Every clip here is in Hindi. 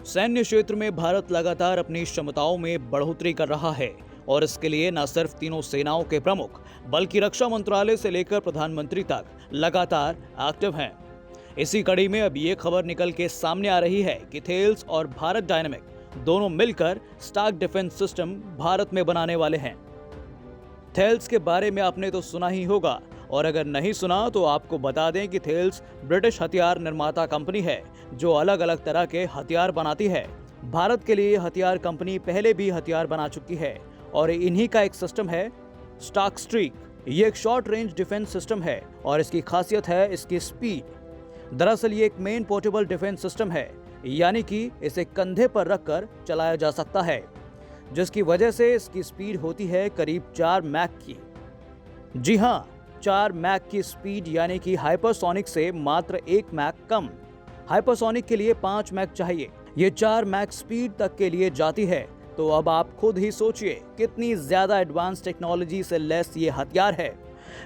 सैन्य क्षेत्र में भारत लगातार अपनी क्षमताओं में बढ़ोतरी कर रहा है और इसके लिए न सिर्फ तीनों सेनाओं के प्रमुख बल्कि रक्षा मंत्रालय से लेकर प्रधानमंत्री तक लगातार एक्टिव हैं। इसी कड़ी में अब ये खबर निकल के सामने आ रही है कि थेल्स और भारत डायनामिक दोनों मिलकर स्टार्क डिफेंस सिस्टम भारत में बनाने वाले हैं। थेल्स के बारे में आपने तो सुना ही होगा, और अगर नहीं सुना तो आपको बता दें कि थेल्स ब्रिटिश हथियार निर्माता कंपनी है जो अलग अलग तरह के हथियार बनाती है। भारत के लिए हथियार कंपनी पहले भी हथियार बना चुकी है और इन्हीं का एक सिस्टम है स्टार्क स्ट्रीक। ये एक शॉर्ट रेंज डिफेंस सिस्टम है और इसकी खासियत है इसकी स्पीड। दरअसल ये एक मेन पोर्टेबल डिफेंस सिस्टम है, यानी कि इसे कंधे पर रखकर चलाया जा सकता है, जिसकी वजह से इसकी स्पीड होती है करीब 4 मैक की। जी हाँ, 4 मैक की स्पीड, यानी कि हाइपरसोनिक से मात्र 1 मैक कम। हाइपरसोनिक के लिए 5 मैक चाहिए, ये 4 मैक स्पीड तक के लिए जाती है। तो अब आप खुद ही सोचिए कितनी ज्यादा एडवांस टेक्नोलॉजी से लेस ये हथियार है,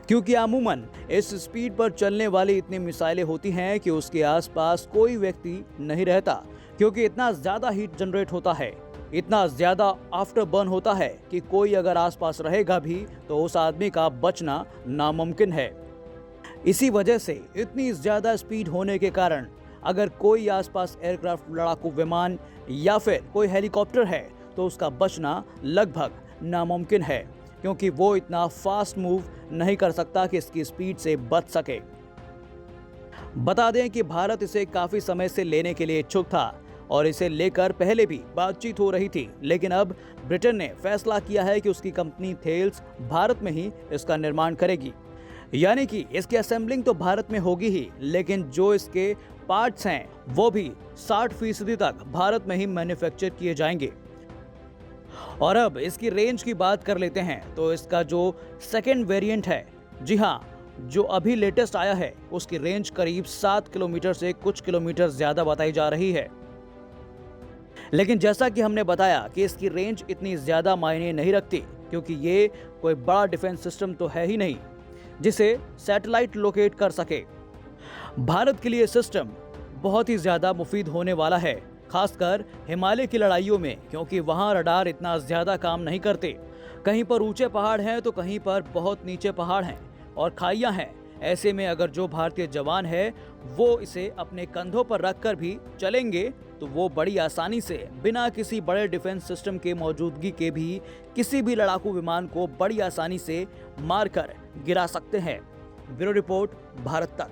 क्योंकि अमूमन इस स्पीड पर चलने वाली इतनी मिसाइलें होती हैं कि उसके आसपास कोई व्यक्ति नहीं रहता, क्योंकि इतना ज्यादा हीट जनरेट होता है, इतना ज्यादा आफ्टर बर्न होता है कि कोई अगर आसपास रहेगा भी तो उस आदमी का बचना नामुमकिन है। इसी वजह से इतनी ज्यादा स्पीड होने के कारण अगर कोई आसपास एयरक्राफ्ट, लड़ाकू विमान या फिर कोई हेलीकॉप्टर है तो उसका बचना लगभग नामुमकिन है, क्योंकि वो इतना फास्ट मूव नहीं कर सकता कि इसकी स्पीड से बच सके। बता दें कि भारत इसे काफी समय से लेने के लिए इच्छुक था और इसे लेकर पहले भी बातचीत हो रही थी, लेकिन अब ब्रिटेन ने फैसला किया है कि उसकी कंपनी थेल्स भारत में ही इसका निर्माण करेगी। यानी कि इसकी असेंबलिंग तो भारत में होगी ही, लेकिन जो इसके पार्ट्स हैं वो भी 60% तक भारत में ही मैन्युफैक्चर किए जाएंगे। और अब इसकी रेंज की बात कर लेते हैं तो इसका जो सेकेंड वेरिएंट है, जी हाँ, जो अभी लेटेस्ट आया है, उसकी रेंज करीब 7 किलोमीटर से कुछ किलोमीटर ज्यादा बताई जा रही है। लेकिन जैसा कि हमने बताया कि इसकी रेंज इतनी ज्यादा मायने नहीं रखती, क्योंकि ये कोई बड़ा डिफेंस सिस्टम तो है ही नहीं जिसे सैटेलाइट लोकेट कर सके। भारत के लिए सिस्टम बहुत ही ज्यादा मुफीद होने वाला है, खासकर हिमालय की लड़ाइयों में, क्योंकि वहां रडार इतना ज्यादा काम नहीं करते। कहीं पर ऊंचे पहाड़ हैं तो कहीं पर बहुत नीचे पहाड़ हैं और खाइयां हैं। ऐसे में अगर जो भारतीय जवान है वो इसे अपने कंधों पर रखकर भी चलेंगे तो वो बड़ी आसानी से बिना किसी बड़े डिफेंस सिस्टम के मौजूदगी के भी किसी भी लड़ाकू विमान को बड़ी आसानी से मारकर गिरा सकते हैं। ब्यूरो रिपोर्ट, भारत तक।